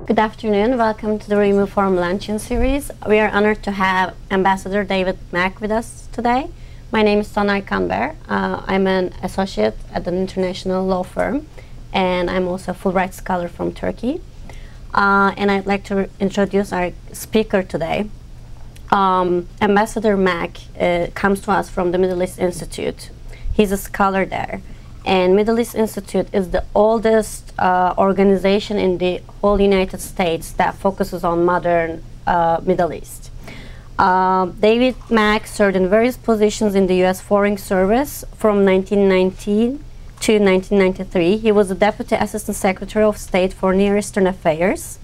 Good afternoon. Welcome to the Remove Forum Luncheon Series. We are honored to have Ambassador David Mack with us today. My name is Sonay Kamber. I'm an associate at an international law firm, and I'm also a Fulbright scholar from Turkey. And I'd like to introduce our speaker today. Ambassador Mack comes to us from the Middle East Institute. He's a scholar there. And Middle East Institute is the oldest organization in the whole United States that focuses on modern Middle East. David Mack served in various positions in the U.S. Foreign Service from 1919 to 1993. He was the Deputy Assistant Secretary of State for Near Eastern Affairs.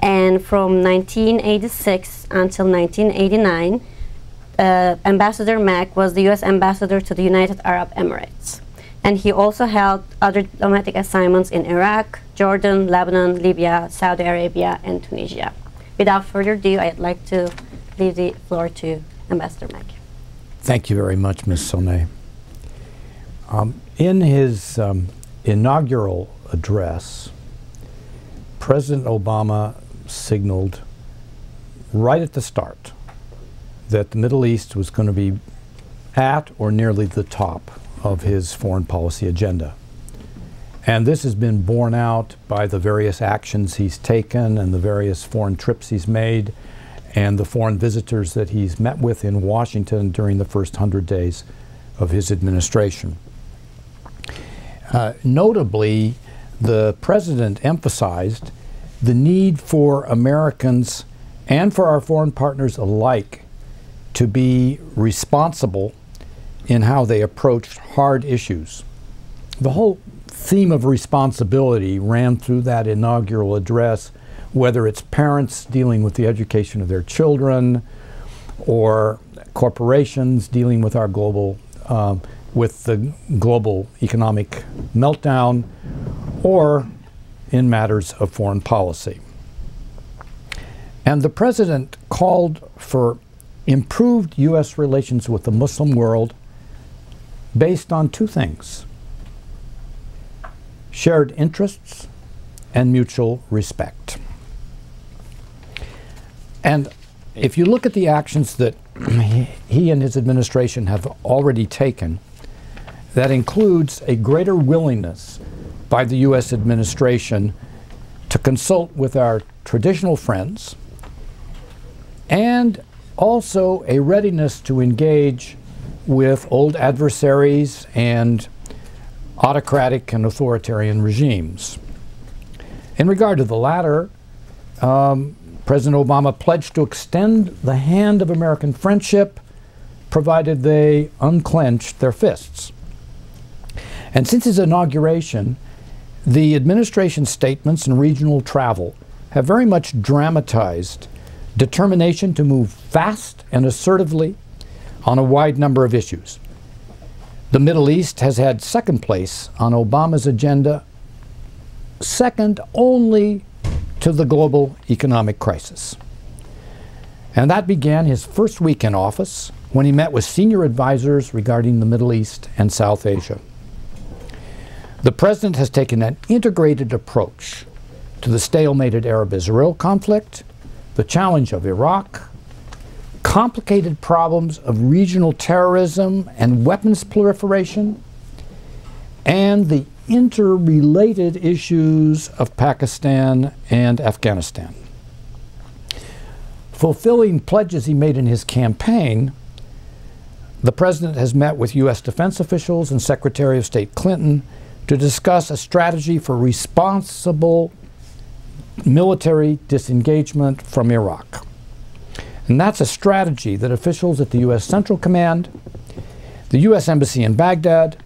And from 1986 until 1989, Ambassador Mack was the U.S. Ambassador to the United Arab Emirates. And he also held other diplomatic assignments in Iraq, Jordan, Lebanon, Libya, Saudi Arabia, and Tunisia. Without further ado, I'd like to leave the floor to Ambassador Mack. Thank you very much, Ms. Sonay. In his inaugural address, President Obama signaled right at the start that the Middle East was going to be at or nearly the top of his foreign policy agenda. And this has been borne out by the various actions he's taken and the various foreign trips he's made and the foreign visitors that he's met with in Washington during the first 100 days of his administration. Notably, the president emphasized the need for Americans and for our foreign partners alike to be responsible in how they approached hard issues. The whole theme of responsibility ran through that inaugural address, whether it's parents dealing with the education of their children or corporations dealing with our global with the global economic meltdown, or in matters of foreign policy. And the president called for improved U.S. relations with the Muslim world based on two things: shared interests and mutual respect. And if you look at the actions that he and his administration have already taken, that includes a greater willingness by the U.S. administration to consult with our traditional friends, and also a readiness to engage with old adversaries and autocratic and authoritarian regimes. In regard to the latter, President Obama pledged to extend the hand of American friendship provided they unclenched their fists. And since his inauguration, the administration statements and regional travel have very much dramatized determination to move fast and assertively on a wide number of issues. The Middle East has had second place on Obama's agenda, second only to the global economic crisis. And that began his first week in office when he met with senior advisors regarding the Middle East and South Asia. The president has taken an integrated approach to the stalemated Arab-Israel conflict, the challenge of Iraq, complicated problems of regional terrorism and weapons proliferation, and the interrelated issues of Pakistan and Afghanistan. Fulfilling pledges he made in his campaign, the president has met with U.S. defense officials and Secretary of State Clinton to discuss a strategy for responsible military disengagement from Iraq. And that's a strategy that officials at the U.S. Central Command, the U.S. Embassy in Baghdad,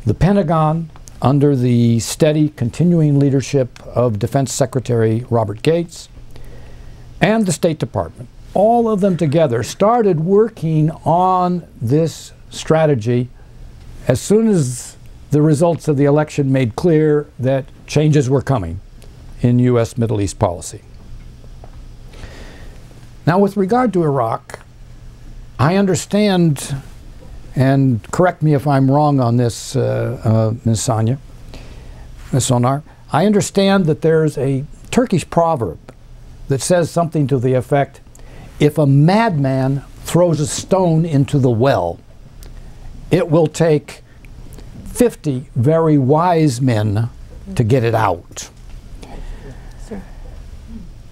the Pentagon, under the steady, continuing leadership of Defense Secretary Robert Gates, and the State Department, all of them together started working on this strategy as soon as the results of the election made clear that changes were coming in U.S. Middle East policy. Now, with regard to Iraq, I understand, and correct me if I'm wrong on this, Ms. Sonia, Ms. Sonar, I understand that there's a Turkish proverb that says something to the effect, if a madman throws a stone into the well, it will take 50 very wise men to get it out.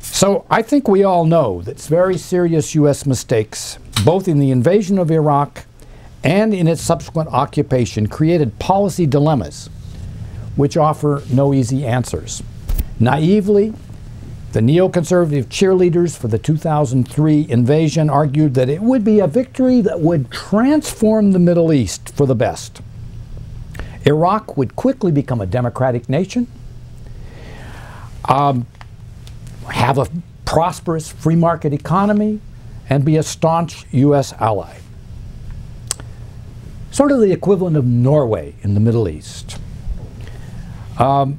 So I think we all know that very serious U.S. mistakes, both in the invasion of Iraq and in its subsequent occupation, created policy dilemmas which offer no easy answers. Naively, the neoconservative cheerleaders for the 2003 invasion argued that it would be a victory that would transform the Middle East for the best. Iraq would quickly become a democratic nation, have a prosperous free market economy, and be a staunch U.S. ally. Sort of the equivalent of Norway in the Middle East. And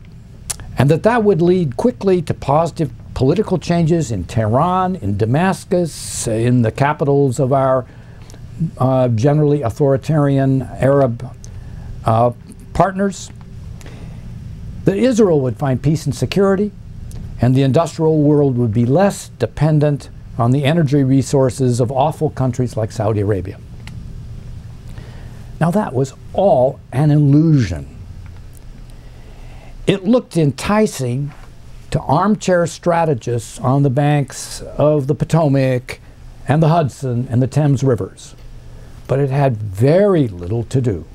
that would lead quickly to positive political changes in Tehran, in Damascus, in the capitals of our generally authoritarian Arab partners. That Israel would find peace and security, and the industrial world would be less dependent on the energy resources of awful countries like Saudi Arabia. Now that was all an illusion. It looked enticing to armchair strategists on the banks of the Potomac and the Hudson and the Thames rivers, but it had very little to do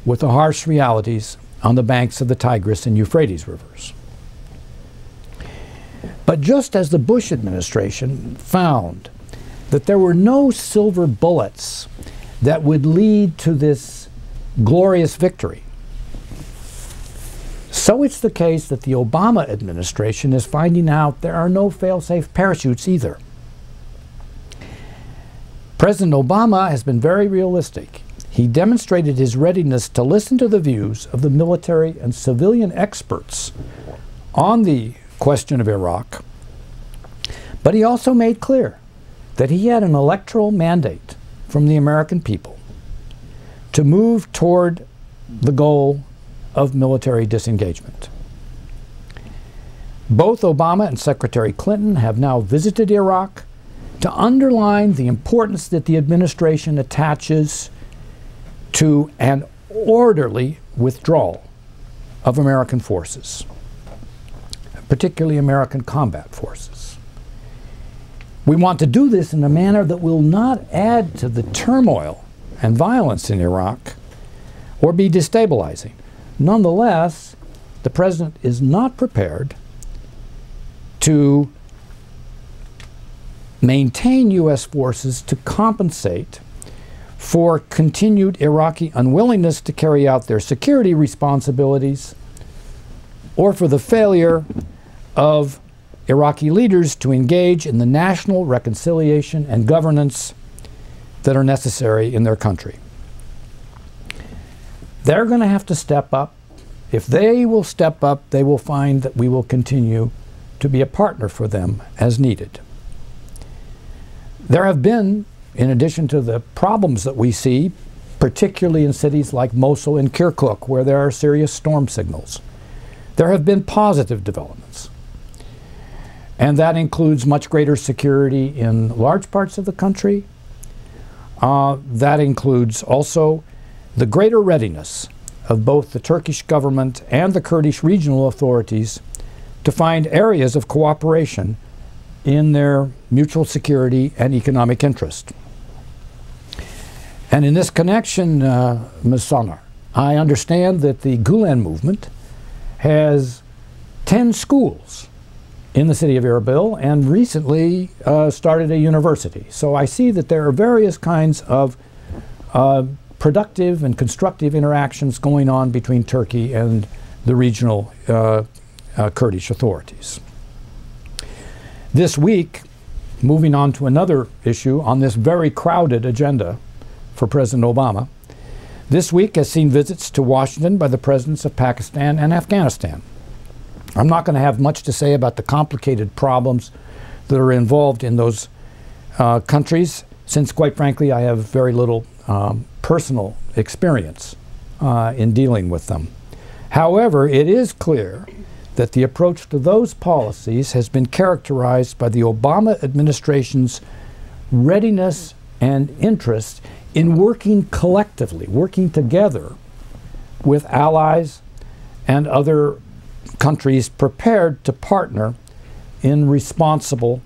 with the harsh realities on the banks of the Tigris and Euphrates rivers. But just as the Bush administration found that there were no silver bullets that would lead to this glorious victory, so it's the case that the Obama administration is finding out there are no fail-safe parachutes either. President Obama has been very realistic. He demonstrated his readiness to listen to the views of the military and civilian experts on the question of Iraq, but he also made clear that he had an electoral mandate from the American people to move toward the goal of military disengagement. Both Obama and Secretary Clinton have now visited Iraq to underline the importance that the administration attaches to an orderly withdrawal of American forces, particularly American combat forces. We want to do this in a manner that will not add to the turmoil and violence in Iraq or be destabilizing. Nonetheless, the President is not prepared to maintain U.S. forces to compensate for continued Iraqi unwillingness to carry out their security responsibilities or for the failure of Iraqi leaders to engage in the national reconciliation and governance that are necessary in their country. They're going to have to step up. If they will step up, they will find that we will continue to be a partner for them as needed. There have been, in addition to the problems that we see, particularly in cities like Mosul and Kirkuk, where there are serious storm signals, there have been positive developments. And that includes much greater security in large parts of the country. That includes also the greater readiness of both the Turkish government and the Kurdish regional authorities to find areas of cooperation in their mutual security and economic interest. And in this connection, Ms. Sonar, I understand that the Gulen movement has 10 schools in the city of Erbil and recently started a university. So I see that there are various kinds of productive and constructive interactions going on between Turkey and the regional Kurdish authorities. This week, moving on to another issue on this very crowded agenda for President Obama, this week has seen visits to Washington by the presidents of Pakistan and Afghanistan. I'm not going to have much to say about the complicated problems that are involved in those countries, since quite frankly I have very little personal experience in dealing with them. However, it is clear that the approach to those policies has been characterized by the Obama administration's readiness and interest in working collectively, working together with allies and other countries prepared to partner in responsible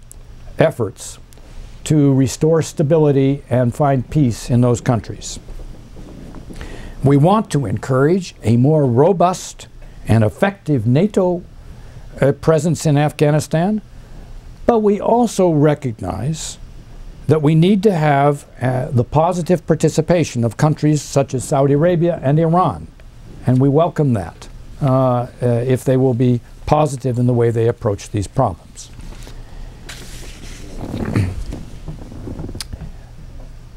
efforts to restore stability and find peace in those countries. We want to encourage a more robust and effective NATO presence in Afghanistan, but we also recognize that we need to have the positive participation of countries such as Saudi Arabia and Iran, and we welcome that if they will be positive in the way they approach these problems.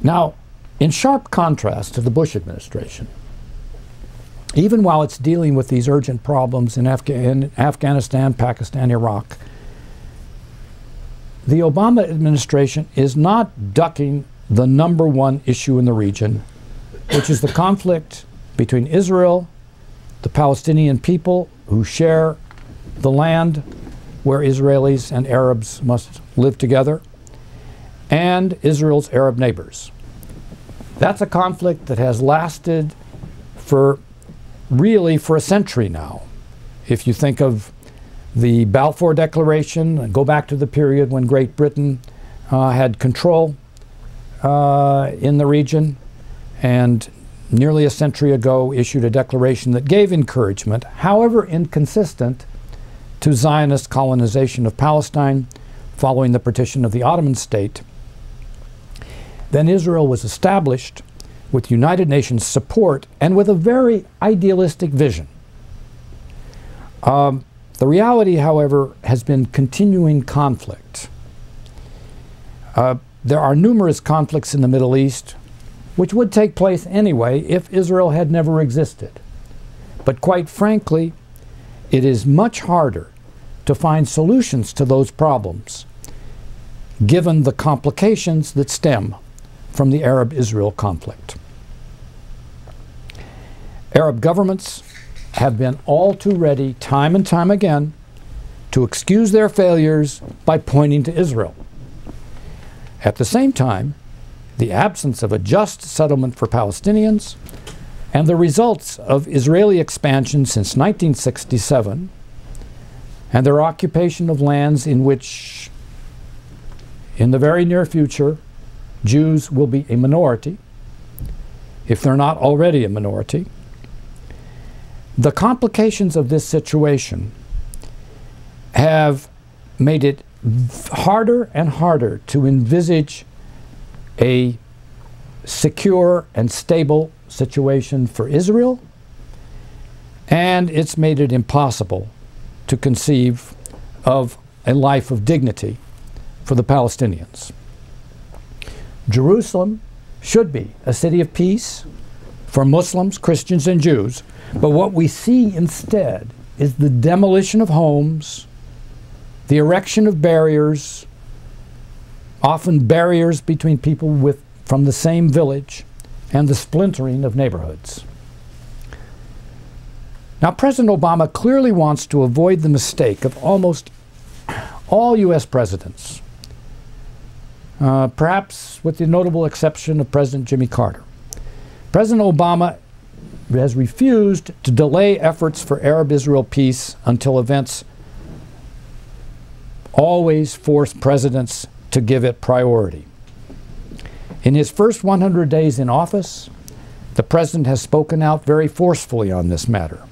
Now, in sharp contrast to the Bush administration, even while it's dealing with these urgent problems in Afghanistan, Pakistan, Iraq, the Obama administration is not ducking the #1 issue in the region, which is the conflict between Israel, the Palestinian people who share the land where Israelis and Arabs must live together, and Israel's Arab neighbors. That's a conflict that has lasted really for a century now. If you think of the Balfour Declaration, and go back to the period when Great Britain had control in the region, and nearly a century ago issued a declaration that gave encouragement, however inconsistent, to Zionist colonization of Palestine following the partition of the Ottoman state. Then Israel was established with United Nations support and with a very idealistic vision. The reality, however, has been continuing conflict. There are numerous conflicts in the Middle East which would take place anyway if Israel had never existed. But quite frankly, it is much harder to find solutions to those problems given the complications that stem from the Arab-Israel conflict. Arab governments have been all too ready, time and time again, to excuse their failures by pointing to Israel. At the same time, the absence of a just settlement for Palestinians and the results of Israeli expansion since 1967 and their occupation of lands in which, in the very near future, Jews will be a minority, if they're not already a minority. The complications of this situation have made it harder and harder to envisage a secure and stable situation for Israel, and it's made it impossible to conceive of a life of dignity for the Palestinians. Jerusalem should be a city of peace for Muslims, Christians, and Jews, but what we see instead is the demolition of homes, the erection of barriers, often barriers between people from the same village, and the splintering of neighborhoods. Now, President Obama clearly wants to avoid the mistake of almost all U.S. presidents, perhaps with the notable exception of President Jimmy Carter. President Obama has refused to delay efforts for Arab-Israel peace until events always force presidents to give it priority. In his first 100 days in office, the president has spoken out very forcefully on this matter.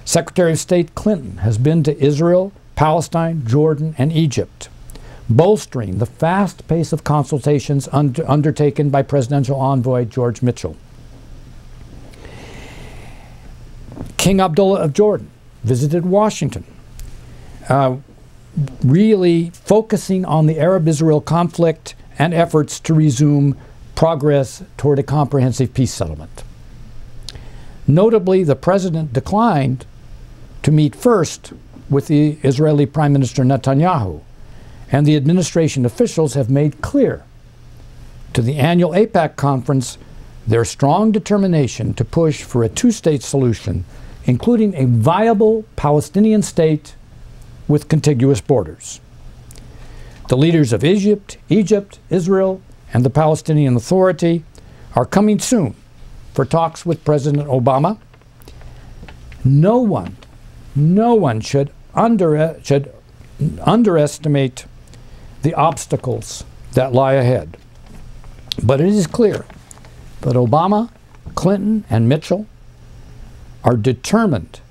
Secretary of State Clinton has been to Israel, Palestine, Jordan, and Egypt, bolstering the fast pace of consultations undertaken by presidential envoy George Mitchell. King Abdullah of Jordan visited Washington, really focusing on the Arab-Israel conflict and efforts to resume progress toward a comprehensive peace settlement. Notably, the president declined to meet first with the Israeli Prime Minister Netanyahu, and the administration officials have made clear to the annual AIPAC conference their strong determination to push for a two-state solution including a viable Palestinian state with contiguous borders. The leaders of Egypt, Israel, and the Palestinian Authority are coming soon for talks with President Obama. No one should underestimate the obstacles that lie ahead. But it is clear that Obama, Clinton, and Mitchell are determined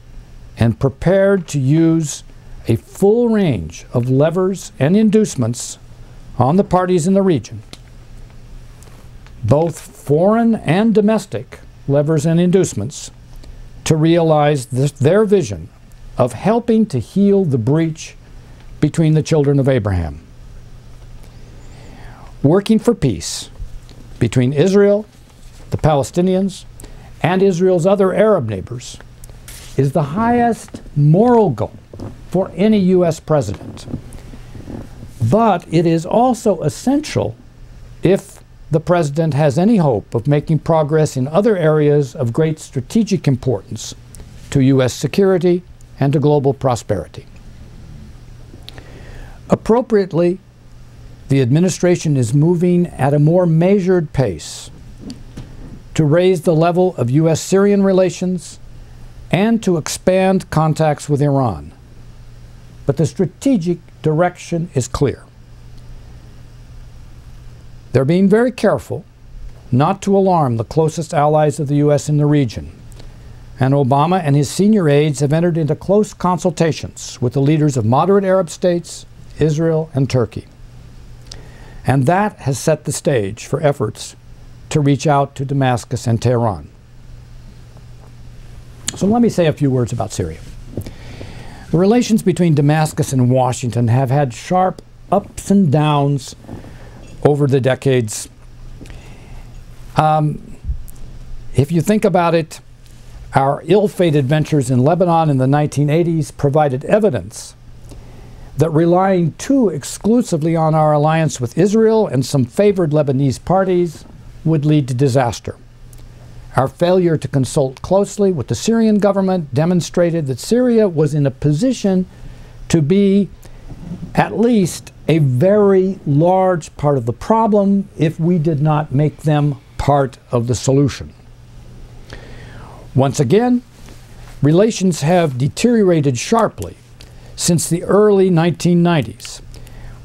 and prepared to use a full range of levers and inducements on the parties in the region, both foreign and domestic levers and inducements, to realize their vision of helping to heal the breach between the children of Abraham. Working for peace between Israel, the Palestinians, and Israel's other Arab neighbors is the highest moral goal for any U.S. president. But it is also essential if the president has any hope of making progress in other areas of great strategic importance to U.S. security and to global prosperity. Appropriately, the administration is moving at a more measured pace to raise the level of US-Syrian relations and to expand contacts with Iran. But the strategic direction is clear. They're being very careful not to alarm the closest allies of the U.S. in the region, and Obama and his senior aides have entered into close consultations with the leaders of moderate Arab states, Israel, and Turkey. And that has set the stage for efforts to reach out to Damascus and Tehran. So let me say a few words about Syria. The relations between Damascus and Washington have had sharp ups and downs over the decades. If you think about it, our ill-fated ventures in Lebanon in the 1980s provided evidence that relying too exclusively on our alliance with Israel and some favored Lebanese parties would lead to disaster. Our failure to consult closely with the Syrian government demonstrated that Syria was in a position to be at least a very large part of the problem if we did not make them part of the solution. Once again, relations have deteriorated sharply since the early 1990s,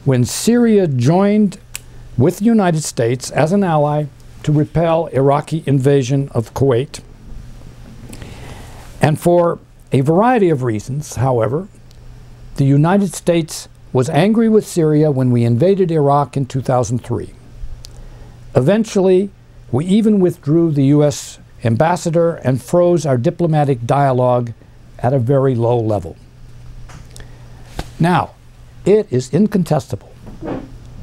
when Syria joined with the United States as an ally to repel Iraqi invasion of Kuwait. And for a variety of reasons, however, the United States was angry with Syria when we invaded Iraq in 2003. Eventually, we even withdrew the U.S. ambassador and froze our diplomatic dialogue at a very low level. Now, it is incontestable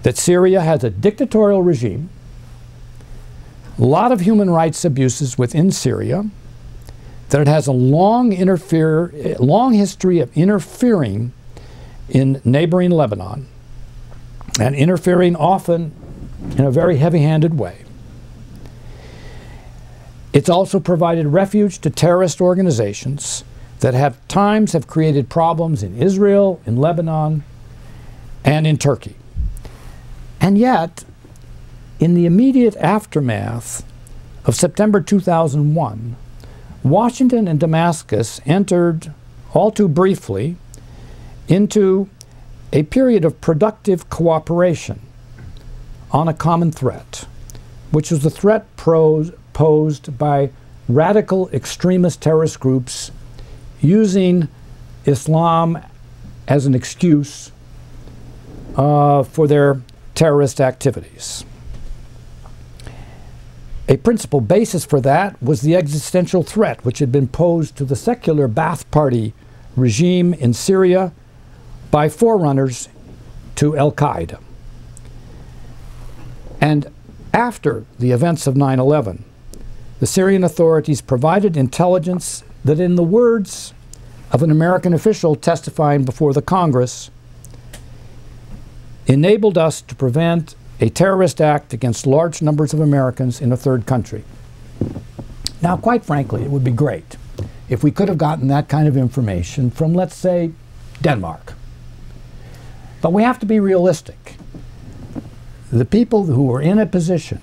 that Syria has a dictatorial regime, a lot of human rights abuses within Syria, that it has a long history of interfering in neighboring Lebanon, and interfering often in a very heavy-handed way. It's also provided refuge to terrorist organizations that at times have created problems in Israel, in Lebanon, and in Turkey. And yet, in the immediate aftermath of September 2001, Washington and Damascus entered, all too briefly, into a period of productive cooperation on a common threat, which was the threat posed by radical extremist terrorist groups using Islam as an excuse for their terrorist activities. A principal basis for that was the existential threat which had been posed to the secular Ba'ath Party regime in Syria by forerunners to Al-Qaeda. And after the events of 9/11, the Syrian authorities provided intelligence that, in the words of an American official testifying before the Congress, enabled us to prevent a terrorist act against large numbers of Americans in a third country. Now, quite frankly, it would be great if we could have gotten that kind of information from, let's say, Denmark. But we have to be realistic. The people who were in a position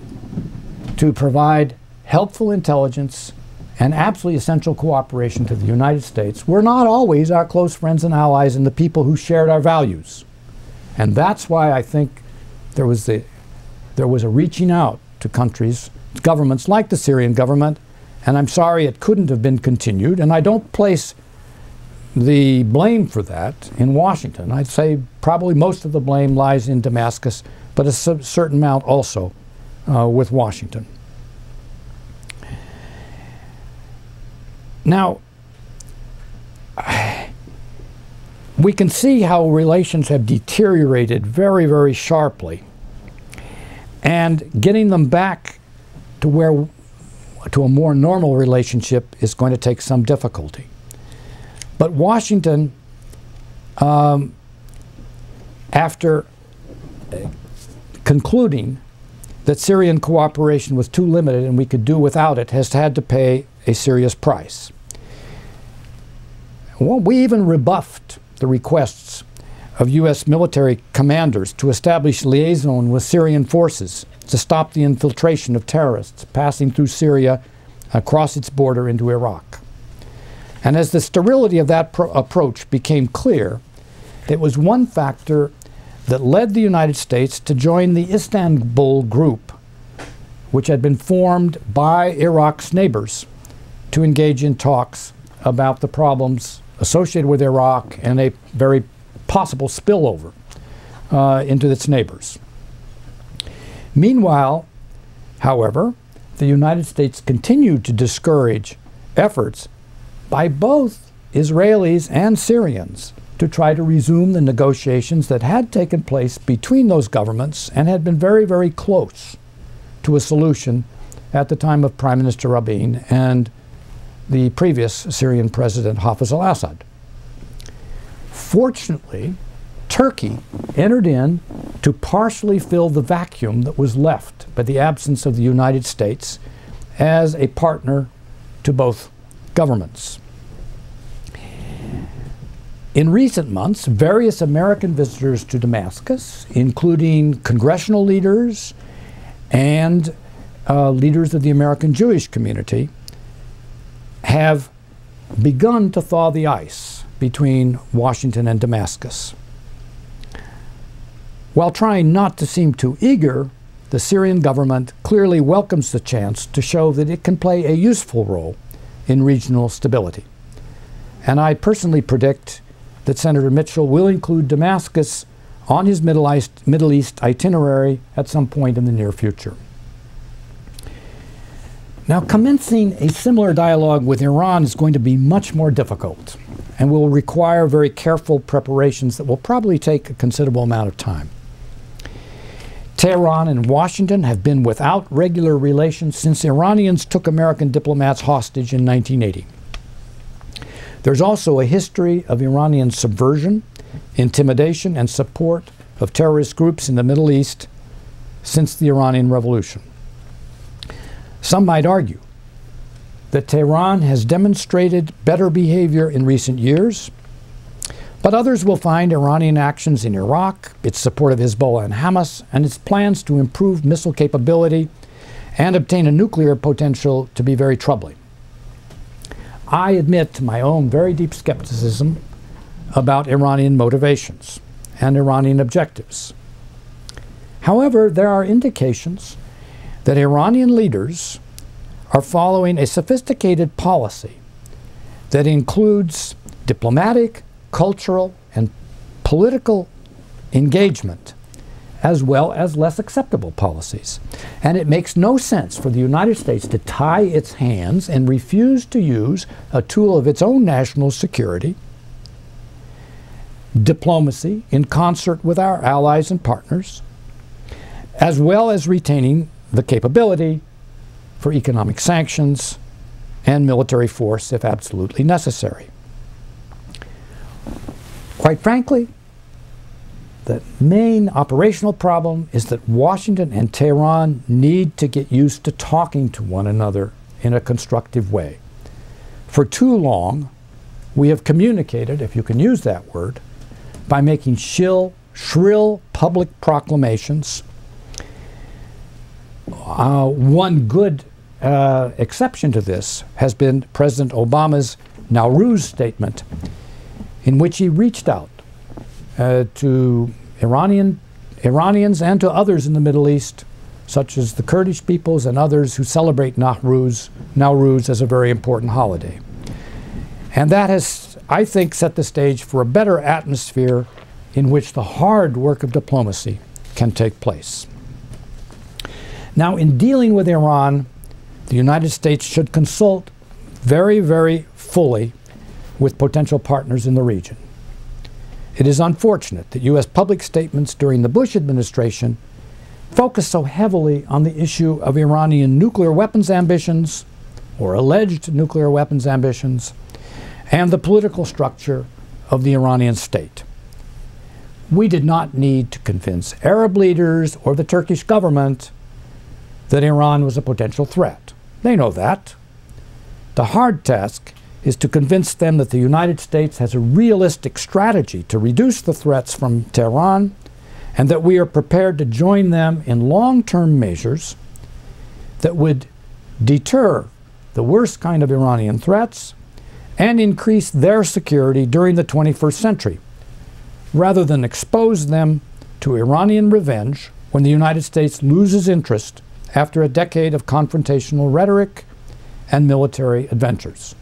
to provide helpful intelligence and absolutely essential cooperation to the United States were not always our close friends and allies and the people who shared our values. And that's why I think there was a reaching out to countries, governments like the Syrian government, and I'm sorry it couldn't have been continued, and I don't place the blame for that in Washington. I'd say probably most of the blame lies in Damascus, but a certain amount also with Washington. Now, we can see how relations have deteriorated very, very sharply, and getting them back to a more normal relationship is going to take some difficulty. But Washington, after concluding that Syrian cooperation was too limited and we could do without it, has had to pay a serious price. Well, we even rebuffed the requests of U.S. military commanders to establish liaison with Syrian forces to stop the infiltration of terrorists passing through Syria across its border into Iraq. And as the sterility of that approach became clear, it was one factor that led the United States to join the Istanbul group, which had been formed by Iraq's neighbors to engage in talks about the problems associated with Iraq and a very possible spillover into its neighbors. Meanwhile, however, the United States continued to discourage efforts by both Israelis and Syrians to try to resume the negotiations that had taken place between those governments and had been very, very close to a solution at the time of Prime Minister Rabin and the previous Syrian President Hafez al-Assad. Fortunately, Turkey entered in to partially fill the vacuum that was left by the absence of the United States as a partner to both governments. In recent months, various American visitors to Damascus, including congressional leaders and leaders of the American Jewish community, have begun to thaw the ice between Washington and Damascus. While trying not to seem too eager, the Syrian government clearly welcomes the chance to show that it can play a useful role in regional stability. And I personally predict that Senator Mitchell will include Damascus on his Middle East itinerary at some point in the near future. Now, commencing a similar dialogue with Iran is going to be much more difficult and will require very careful preparations that will probably take a considerable amount of time. Tehran and Washington have been without regular relations since Iranians took American diplomats hostage in 1980. There's also a history of Iranian subversion, intimidation, and support of terrorist groups in the Middle East since the Iranian Revolution. Some might argue that Tehran has demonstrated better behavior in recent years, but others will find Iranian actions in Iraq, its support of Hezbollah and Hamas, and its plans to improve missile capability and obtain a nuclear potential to be very troubling. I admit to my own very deep skepticism about Iranian motivations and Iranian objectives. However, there are indications that Iranian leaders are following a sophisticated policy that includes diplomatic, cultural, and political engagement, as well as less acceptable policies. And it makes no sense for the United States to tie its hands and refuse to use a tool of its own national security, diplomacy in concert with our allies and partners, as well as retaining the capability for economic sanctions and military force if absolutely necessary. Quite frankly, the main operational problem is that Washington and Tehran need to get used to talking to one another in a constructive way. For too long, we have communicated, if you can use that word, by making shrill public proclamations. One good exception to this has been President Obama's Nowruz statement, in which he reached out to Iranians and to others in the Middle East, such as the Kurdish peoples and others who celebrate Nowruz as a very important holiday. And that has, I think, set the stage for a better atmosphere in which the hard work of diplomacy can take place. Now, in dealing with Iran, the United States should consult very, very fully with potential partners in the region. It is unfortunate that U.S. public statements during the Bush administration focused so heavily on the issue of Iranian nuclear weapons ambitions, or alleged nuclear weapons ambitions, and the political structure of the Iranian state. We did not need to convince Arab leaders or the Turkish government that Iran was a potential threat. They know that. The hard task is to convince them that the United States has a realistic strategy to reduce the threats from Tehran, and that we are prepared to join them in long-term measures that would deter the worst kind of Iranian threats and increase their security during the 21st century, rather than expose them to Iranian revenge when the United States loses interest after a decade of confrontational rhetoric and military adventures.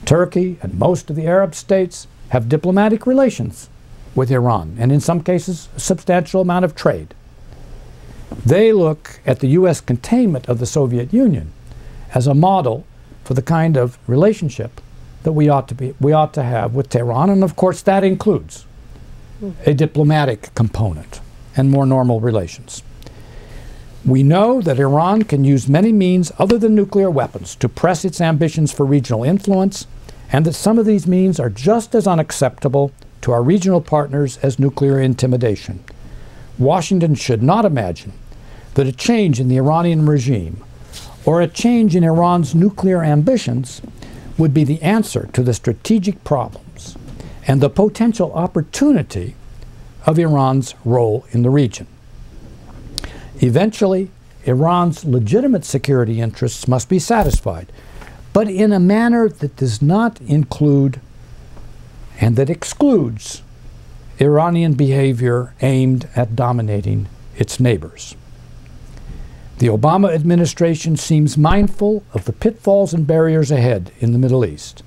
Turkey and most of the Arab states have diplomatic relations with Iran, and in some cases, a substantial amount of trade. They look at the U.S. containment of the Soviet Union as a model for the kind of relationship that we ought to have with Tehran, and of course that includes a diplomatic component and more normal relations. We know that Iran can use many means other than nuclear weapons to press its ambitions for regional influence, and that some of these means are just as unacceptable to our regional partners as nuclear intimidation. Washington should not imagine that a change in the Iranian regime or a change in Iran's nuclear ambitions would be the answer to the strategic problems and the potential opportunity of Iran's role in the region. Eventually, Iran's legitimate security interests must be satisfied, but in a manner that does not include and that excludes Iranian behavior aimed at dominating its neighbors. The Obama administration seems mindful of the pitfalls and barriers ahead in the Middle East,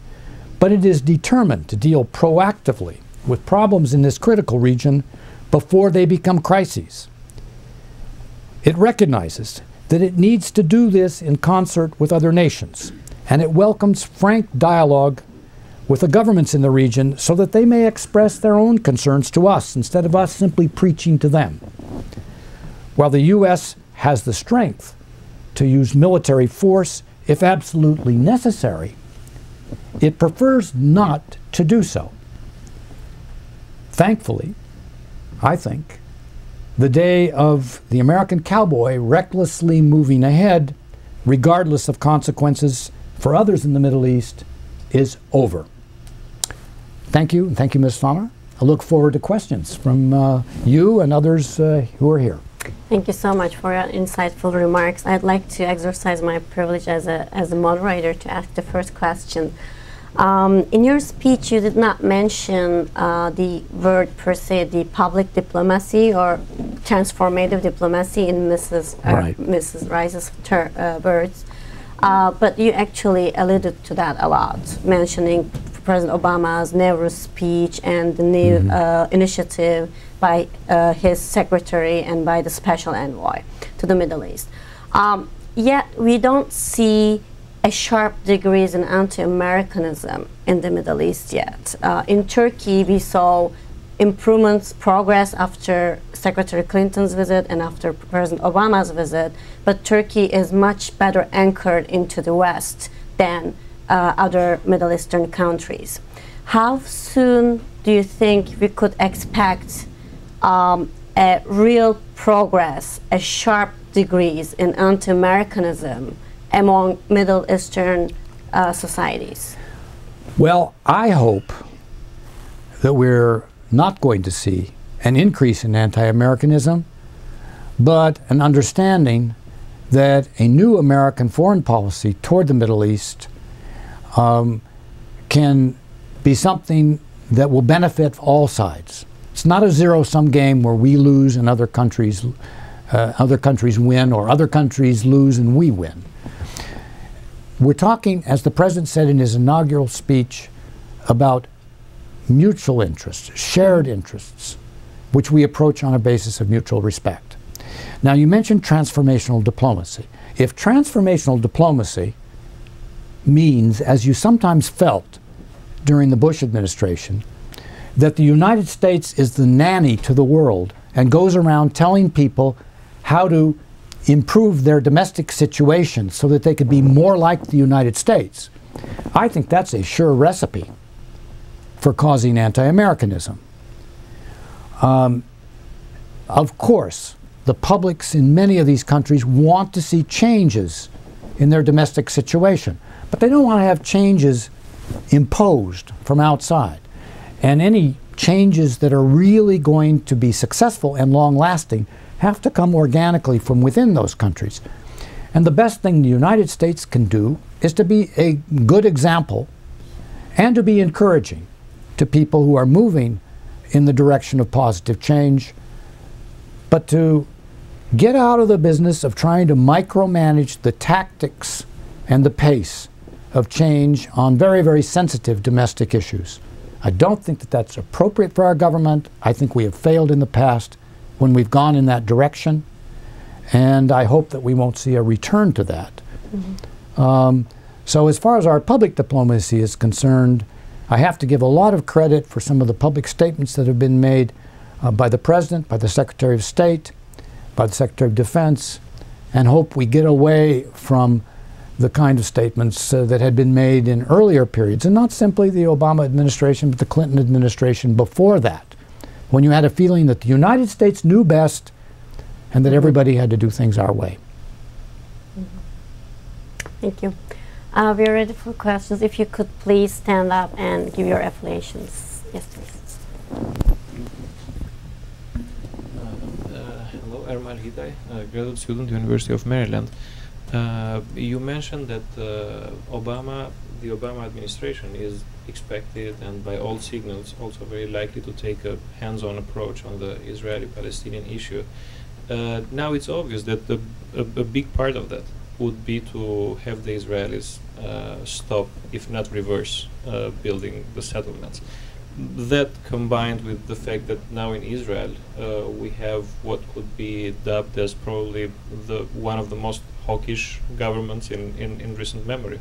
but it is determined to deal proactively with problems in this critical region before they become crises. It recognizes that it needs to do this in concert with other nations, and it welcomes frank dialogue with the governments in the region so that they may express their own concerns to us instead of us simply preaching to them. While the U.S. has the strength to use military force if absolutely necessary, it prefers not to do so. Thankfully, I think, the day of the American cowboy recklessly moving ahead, regardless of consequences for others in the Middle East, is over. Thank you, and thank you, Ms. Farmer. I look forward to questions from you and others who are here. Thank you so much for your insightful remarks. I'd like to exercise my privilege as a moderator to ask the first question. In your speech, you did not mention the word per se, the public diplomacy or transformative diplomacy in Mrs. Rice's words, but you actually alluded to that a lot, mentioning President Obama's Nowruz speech and the new initiative by his secretary and by the special envoy to the Middle East. Yet we don't see a sharp decrease in anti-Americanism in the Middle East yet. In Turkey, we saw improvements, progress after Secretary Clinton's visit and after President Obama's visit, but Turkey is much better anchored into the West than other Middle Eastern countries. How soon do you think we could expect a real progress, a sharp decrease in anti-Americanism among Middle Eastern societies? Well, I hope that we're not going to see an increase in anti-Americanism, but an understanding that a new American foreign policy toward the Middle East can be something that will benefit all sides. It's not a zero-sum game where we lose and other countries win, or other countries lose and we win. We're talking, as the President said in his inaugural speech, about mutual interests, shared interests, which we approach on a basis of mutual respect. Now, you mentioned transformational diplomacy. If transformational diplomacy means, as you sometimes felt during the Bush administration, that the United States is the nanny to the world and goes around telling people how to improve their domestic situation so that they could be more like the United States, I think that's a sure recipe for causing anti-Americanism. Of course, the publics in many of these countries want to see changes in their domestic situation, but they don't want to have changes imposed from outside. And any changes that are really going to be successful and long-lasting have to come organically from within those countries. And the best thing the United States can do is to be a good example and to be encouraging to people who are moving in the direction of positive change, but to get out of the business of trying to micromanage the tactics and the pace of change on very, very sensitive domestic issues. I don't think that that's appropriate for our government. I think we have failed in the past when we've gone in that direction, and I hope that we won't see a return to that. Mm-hmm. So as far as our public diplomacy is concerned, I have to give a lot of credit for some of the public statements that have been made by the President, by the Secretary of State, by the Secretary of Defense, and hope we get away from the kind of statements that had been made in earlier periods, and not simply the Obama administration, but the Clinton administration before that, when you had a feeling that the United States knew best and that everybody had to do things our way. Thank you. We are ready for questions. If you could please stand up and give your affiliations. Yes, please. Hello, Ermal Hiday, graduate student, University of Maryland. You mentioned that the Obama administration is expected and by all signals also very likely to take a hands-on approach on the Israeli-Palestinian issue. Now it's obvious that a big part of that would be to have the Israelis stop, if not reverse, building the settlements. That combined with the fact that now in Israel we have what could be dubbed as probably one of the most hawkish governments in recent memory.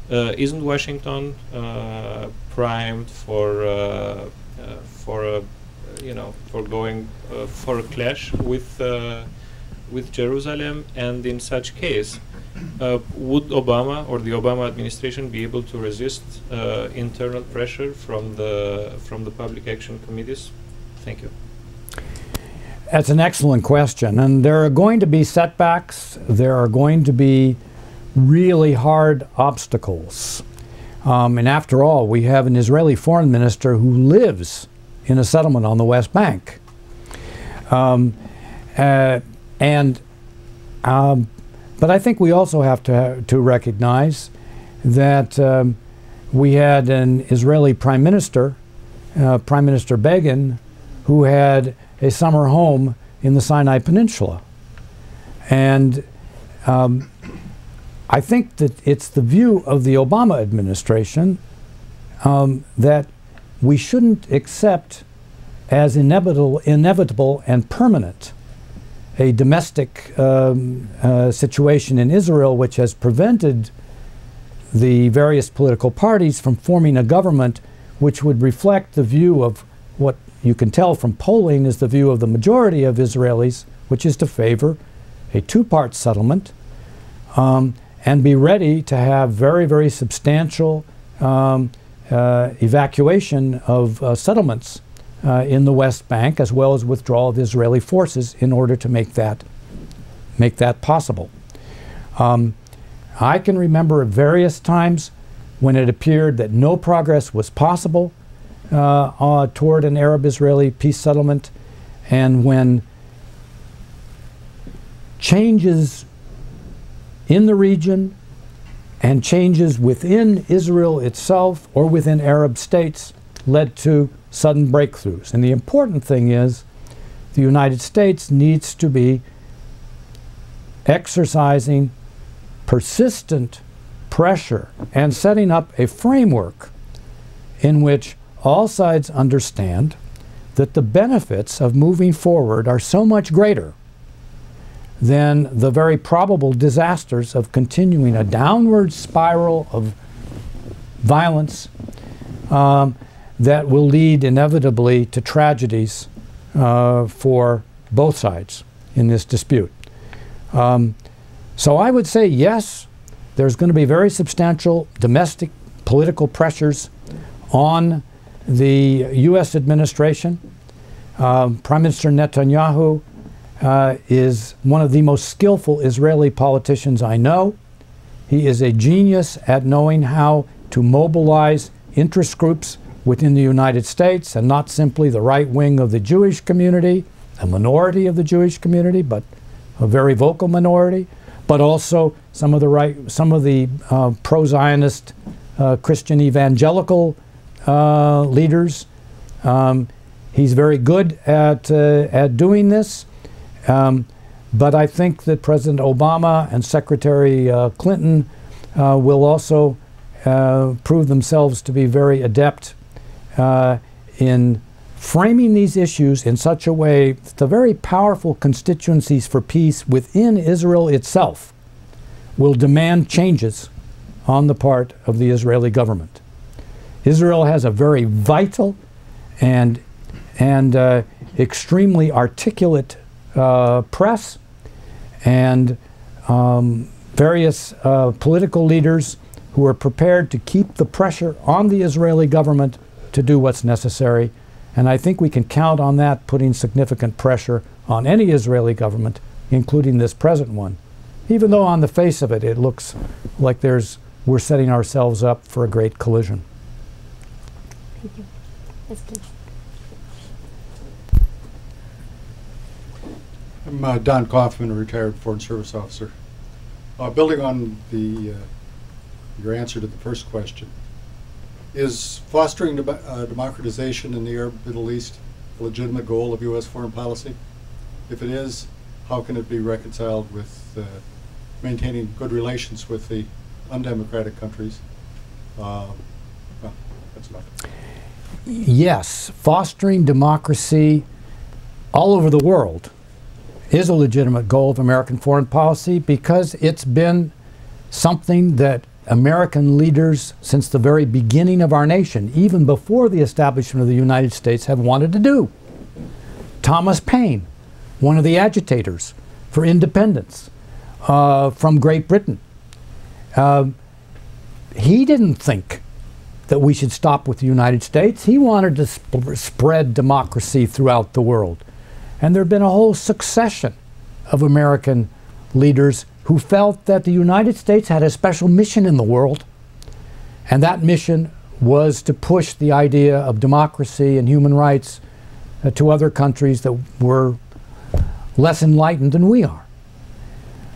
Isn't Washington primed for going for a clash with Jerusalem? And in such case, would Obama or the Obama administration be able to resist internal pressure from the public action committees? Thank you. That's an excellent question, and there are going to be setbacks. There are going to be really hard obstacles. And after all, we have an Israeli foreign minister who lives in a settlement on the West Bank. But I think we also have to recognize that we had an Israeli Prime Minister, Prime Minister Begin, who had a summer home in the Sinai Peninsula. And I think that it's the view of the Obama administration that we shouldn't accept as inevitable and permanent a domestic situation in Israel which has prevented the various political parties from forming a government which would reflect the view of what you can tell from polling is the view of the majority of Israelis, which is to favor a two-part settlement and be ready to have very, very substantial evacuation of settlements in the West Bank, as well as withdrawal of Israeli forces in order to make that possible. I can remember at various times when it appeared that no progress was possible toward an Arab-Israeli peace settlement, and when changes in the region and changes within Israel itself or within Arab states led to sudden breakthroughs. And the important thing is the United States needs to be exercising persistent pressure and setting up a framework in which all sides understand that the benefits of moving forward are so much greater than the very probable disasters of continuing a downward spiral of violence that will lead inevitably to tragedies for both sides in this dispute. So I would say yes, there's going to be very substantial domestic political pressures on the U.S. administration. Prime Minister Netanyahu is one of the most skillful Israeli politicians I know. He is a genius at knowing how to mobilize interest groups within the United States, and not simply the right wing of the Jewish community, a minority of the Jewish community, but a very vocal minority, but also some of the pro-Zionist Christian evangelical leaders. He's very good at doing this, but I think that President Obama and Secretary Clinton will also prove themselves to be very adept in framing these issues in such a way that the very powerful constituencies for peace within Israel itself will demand changes on the part of the Israeli government. Israel has a very vital and extremely articulate press, and various political leaders who are prepared to keep the pressure on the Israeli government to do what's necessary. And I think we can count on that putting significant pressure on any Israeli government, including this present one, even though on the face of it, it looks like we're setting ourselves up for a great collision. Thank you. Yes, please. I'm Don Kaufman, a retired Foreign Service officer. Building on your answer to the first question, is fostering democratization in the Arab Middle East a legitimate goal of U.S. foreign policy? If it is, how can it be reconciled with maintaining good relations with the undemocratic countries? Well, that's enough. Yes, fostering democracy all over the world is a legitimate goal of American foreign policy, because it's been something that American leaders since the very beginning of our nation, even before the establishment of the United States, have wanted to do. Thomas Paine, one of the agitators for independence from Great Britain, he didn't think that we should stop with the United States. He wanted to spread democracy throughout the world. And there have been a whole succession of American leaders who felt that the United States had a special mission in the world, and that mission was to push the idea of democracy and human rights to other countries that were less enlightened than we are.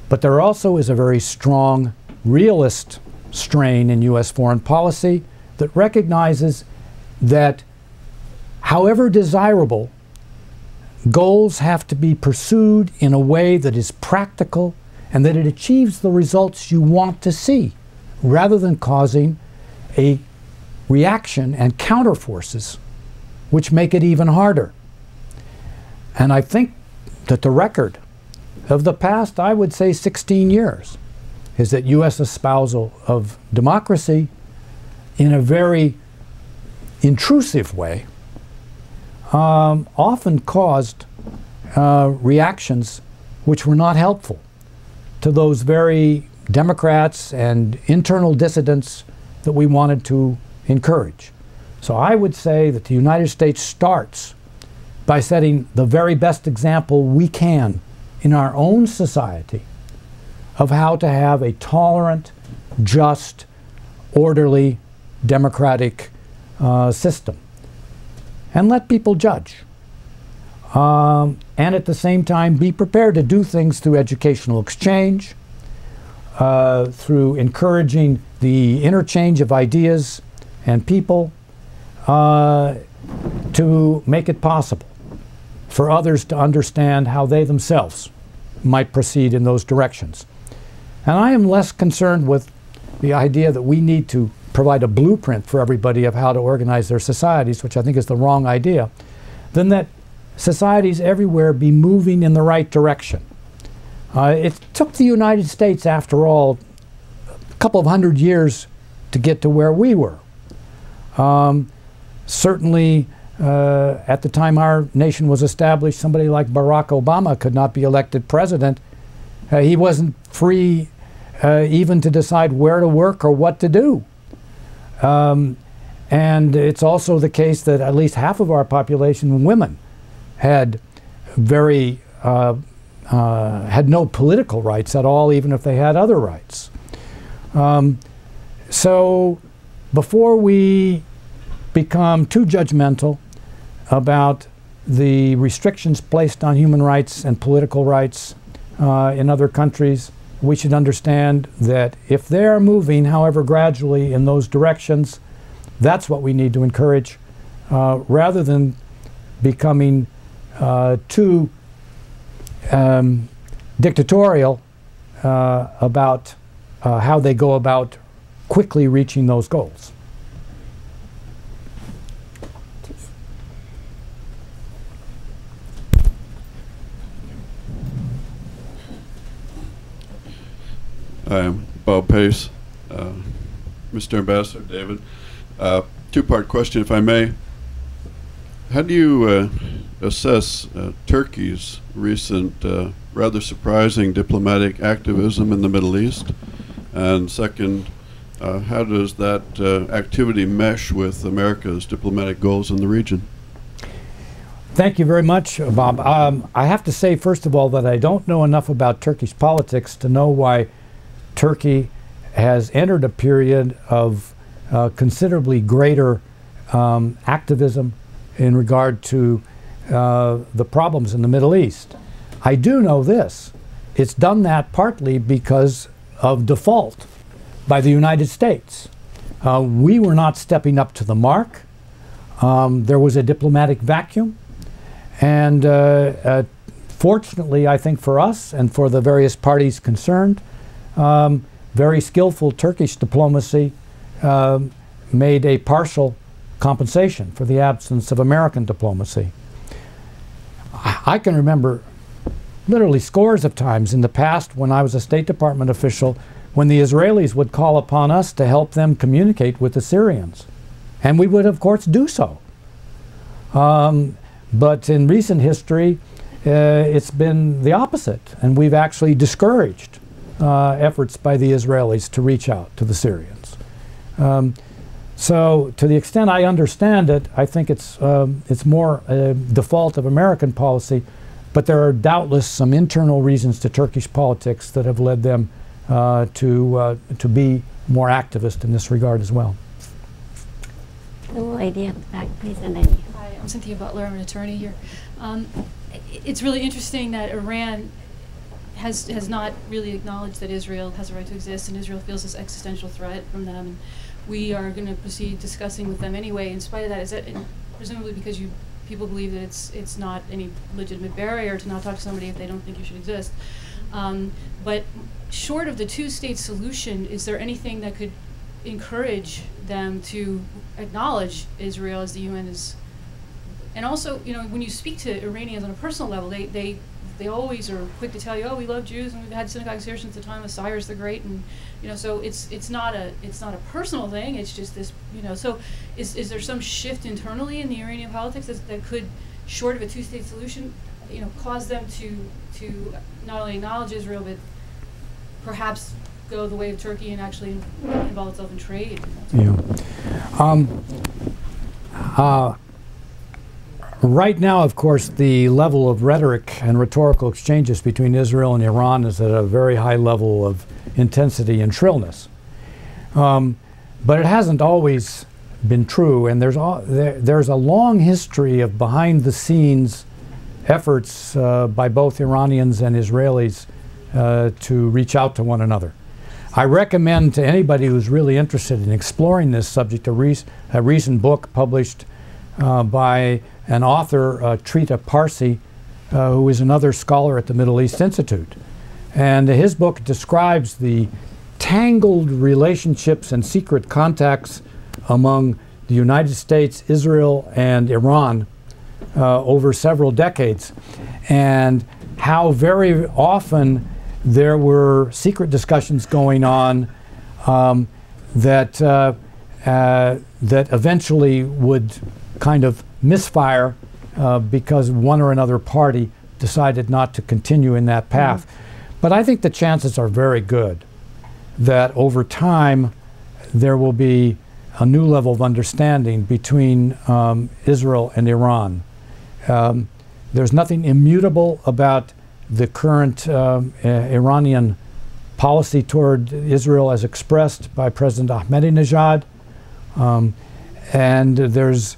But there also is a very strong realist strain in U.S. foreign policy that recognizes that however desirable, goals have to be pursued in a way that is practical and that it achieves the results you want to see, rather than causing a reaction and counterforces which make it even harder. And I think that the record of the past, I would say 16 years, is that U.S. espousal of democracy in a very intrusive way often caused reactions which were not helpful to those very Democrats and internal dissidents that we wanted to encourage. So I would say that the United States starts by setting the very best example we can in our own society of how to have a tolerant, just, orderly, democratic system. And let people judge. And at the same time, be prepared to do things through educational exchange, through encouraging the interchange of ideas and people, to make it possible for others to understand how they themselves might proceed in those directions. And I am less concerned with the idea that we need to provide a blueprint for everybody of how to organize their societies, which I think is the wrong idea, than that societies everywhere be moving in the right direction. It took the United States, after all, a couple of 100 years to get to where we were. Certainly, at the time our nation was established, somebody like Barack Obama could not be elected president. He wasn't free even to decide where to work or what to do. And it's also the case that at least half of our population, women, had had no political rights at all, even if they had other rights. So before we become too judgmental about the restrictions placed on human rights and political rights in other countries, we should understand that if they're moving, however gradually, in those directions, that's what we need to encourage, rather than becoming too dictatorial about how they go about quickly reaching those goals. Hi, I'm Bob Pace. Mr. Ambassador David, two-part question, if I may. How do you assess Turkey's recent rather surprising diplomatic activism in the Middle East? And second, how does that activity mesh with America's diplomatic goals in the region? Thank you very much, Bob. I have to say, first of all, that I don't know enough about Turkish politics to know why Turkey has entered a period of considerably greater activism in regard to the problems in the Middle East. I do know this. It's done that partly because of default by the United States. We were not stepping up to the mark. There was a diplomatic vacuum. And fortunately, I think for us and for the various parties concerned, very skillful Turkish diplomacy made a partial compensation for the absence of American diplomacy. I can remember literally scores of times in the past when I was a State Department official when the Israelis would call upon us to help them communicate with the Syrians. And we would, of course, do so. But in recent history, it's been the opposite, and we've actually discouraged efforts by the Israelis to reach out to the Syrians. So to the extent I understand it, I think it's more a default of American policy, but there are doubtless some internal reasons to Turkish politics that have led them to be more activist in this regard as well. The lady at the back, please, and then you. Hi, I'm Cynthia Butler. I'm an attorney here. It's really interesting that Iran has not really acknowledged that Israel has a right to exist, and Israel feels this existential threat from them. And we are going to proceed discussing with them anyway. In spite of that, is that presumably because people believe that it's not any legitimate barrier to not talk to somebody if they don't think you should exist. But short of the two-state solution, is there anything that could encourage them to acknowledge Israel as the UN is? And also, you know, when you speak to Iranians on a personal level, they always are quick to tell you, oh, we love Jews and we've had synagogues here since the time of Cyrus the Great, and you know, so it's not a personal thing. It's just this, you know. So is there some shift internally in the Iranian politics that could, short of a two-state solution, you know, cause them to not only acknowledge Israel but perhaps go the way of Turkey and actually involve itself in trade? Yeah. Right now, of course, the level of rhetoric and rhetorical exchanges between Israel and Iran is at a very high level of intensity and shrillness. But it hasn't always been true, and there's a long history of behind-the-scenes efforts by both Iranians and Israelis to reach out to one another. I recommend to anybody who's really interested in exploring this subject a recent book published by an author, Trita Parsi, who is another scholar at the Middle East Institute. And his book describes the tangled relationships and secret contacts among the United States, Israel, and Iran over several decades, and how very often there were secret discussions going on that eventually would kind of misfire because one or another party decided not to continue in that path. But I think the chances are very good that over time there will be a new level of understanding between Israel and Iran. There's nothing immutable about the current Iranian policy toward Israel as expressed by President Ahmadinejad. And there's,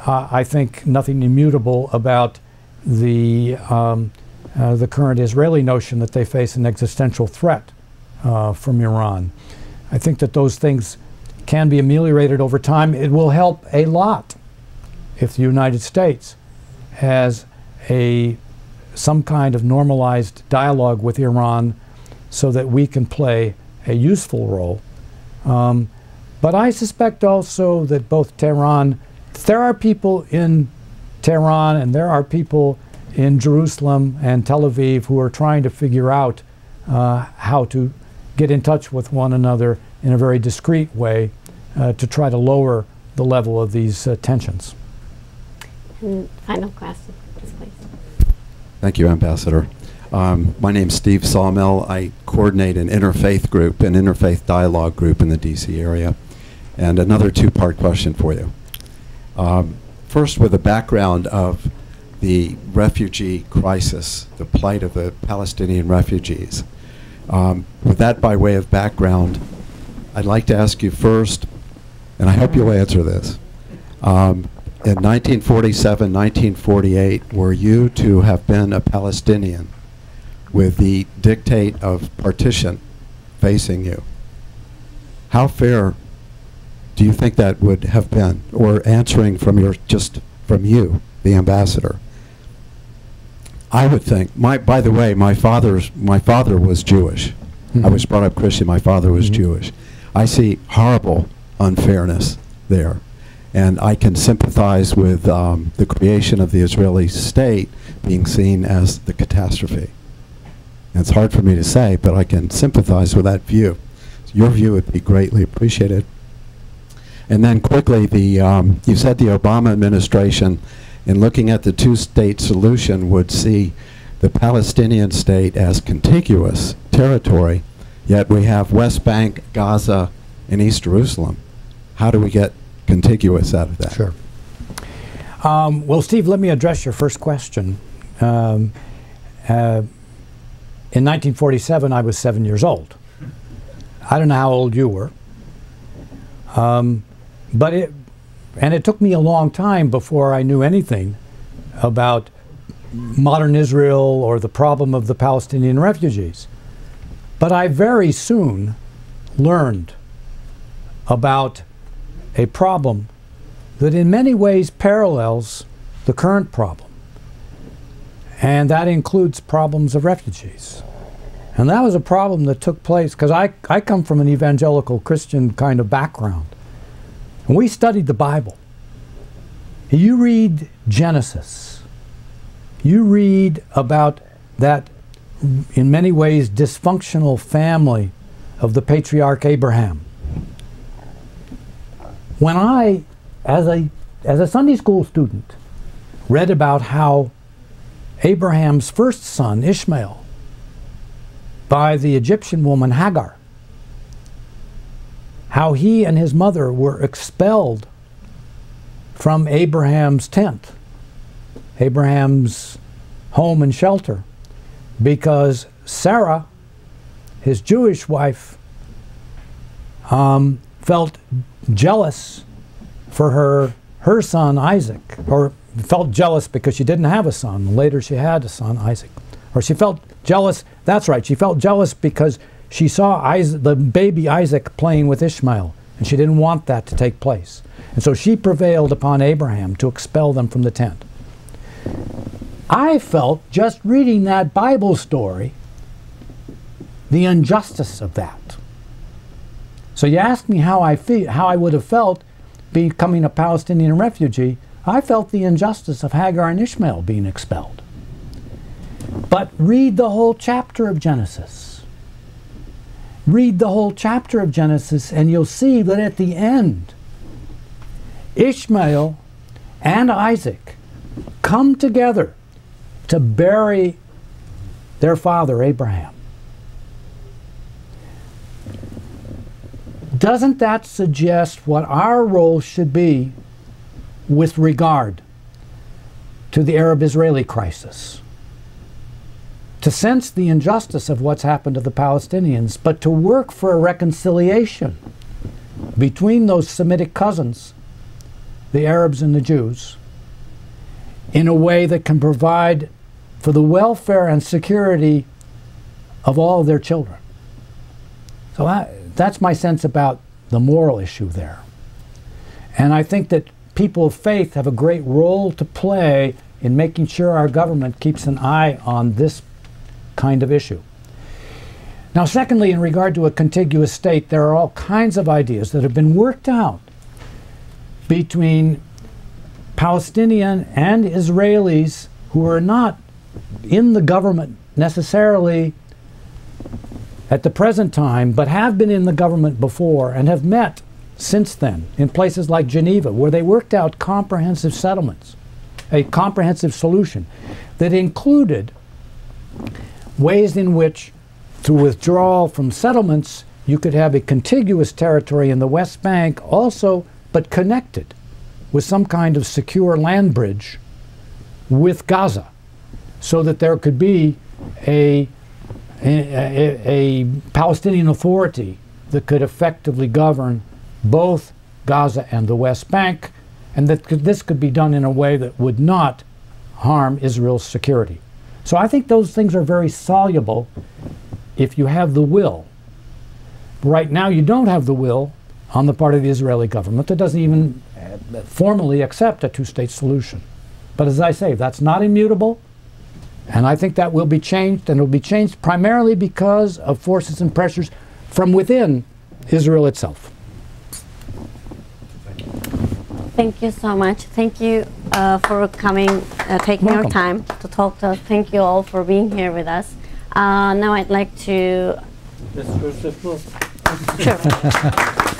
I think, nothing immutable about the current Israeli notion that they face an existential threat from Iran. I think that those things can be ameliorated over time. It will help a lot if the United States has some kind of normalized dialogue with Iran so that we can play a useful role. But I suspect also that both Tehran, there are people in Tehran and there are people in Jerusalem and Tel Aviv who are trying to figure out how to get in touch with one another in a very discreet way to try to lower the level of these tensions. And final question, please. Thank you, Ambassador. My name's Steve Sawmill. I coordinate an interfaith group, an interfaith dialogue group in the D.C. area. And another two-part question for you. First, with the background of the refugee crisis, the plight of the Palestinian refugees. With that by way of background, I'd like to ask you first, and I hope you'll answer this. In 1947, 1948, were you to have been a Palestinian with the dictate of partition facing you, how fair do you think that would have been? Or answering from you, the ambassador. I would think, by the way, my father was Jewish. I was brought up Christian, my father was Jewish. I see horrible unfairness there. And I can sympathize with the creation of the Israeli state being seen as the catastrophe. And it's hard for me to say, but I can sympathize with that view. So your view would be greatly appreciated. And then quickly, you said the Obama administration, in looking at the two-state solution, would see the Palestinian state as contiguous territory, yet we have West Bank, Gaza, and East Jerusalem. How do we get contiguous out of that? Sure. Well, Steve, let me address your first question. In 1947, I was 7 years old. I don't know how old you were. But it took me a long time before I knew anything about modern Israel or the problem of the Palestinian refugees. But I very soon learned about a problem that in many ways parallels the current problem. And that includes problems of refugees. And that was a problem that took place, because I come from an evangelical Christian kind of background. And we studied the Bible. You read Genesis. You read about that, in many ways, dysfunctional family of the patriarch Abraham. When I, as a Sunday school student, read about how Abraham's first son, Ishmael, by the Egyptian woman Hagar, how he and his mother were expelled from Abraham's tent, Abraham's home and shelter, because Sarah, his Jewish wife, felt jealous for her son Isaac, or felt jealous because she didn't have a son. Later she had a son, Isaac. Or she felt jealous, that's right, she felt jealous because she saw the baby Isaac playing with Ishmael, and she didn't want that to take place. And so she prevailed upon Abraham to expel them from the tent. I felt, just reading that Bible story, the injustice of that. So you ask me how I would have felt becoming a Palestinian refugee. I felt the injustice of Hagar and Ishmael being expelled. But read the whole chapter of Genesis. Read the whole chapter of Genesis, and you'll see that at the end, Ishmael and Isaac come together to bury their father Abraham. Doesn't that suggest what our role should be with regard to the Arab-Israeli crisis? To sense the injustice of what's happened to the Palestinians, but to work for a reconciliation between those Semitic cousins, the Arabs and the Jews, in a way that can provide for the welfare and security of all of their children. So that's my sense about the moral issue there. And I think that people of faith have a great role to play in making sure our government keeps an eye on this kind of issue. Now, secondly, in regard to a contiguous state, there are all kinds of ideas that have been worked out between Palestinian and Israelis who are not in the government necessarily at the present time, but have been in the government before and have met since then in places like Geneva, where they worked out comprehensive settlements, a comprehensive solution that included ways in which, through withdrawal from settlements, you could have a contiguous territory in the West Bank also, but connected with some kind of secure land bridge with Gaza, so that there could be a Palestinian authority that could effectively govern both Gaza and the West Bank, and that this could be done in a way that would not harm Israel's security. So I think those things are very soluble if you have the will. Right now you don't have the will on the part of the Israeli government that doesn't even formally accept a two-state solution. But as I say, that's not immutable, and I think that will be changed, and it will be changed primarily because of forces and pressures from within Israel itself. Thank you so much. Thank you for coming, taking your time to talk to us. Thank you all for being here with us. Now I'd like to... Let's first the floor. Sure.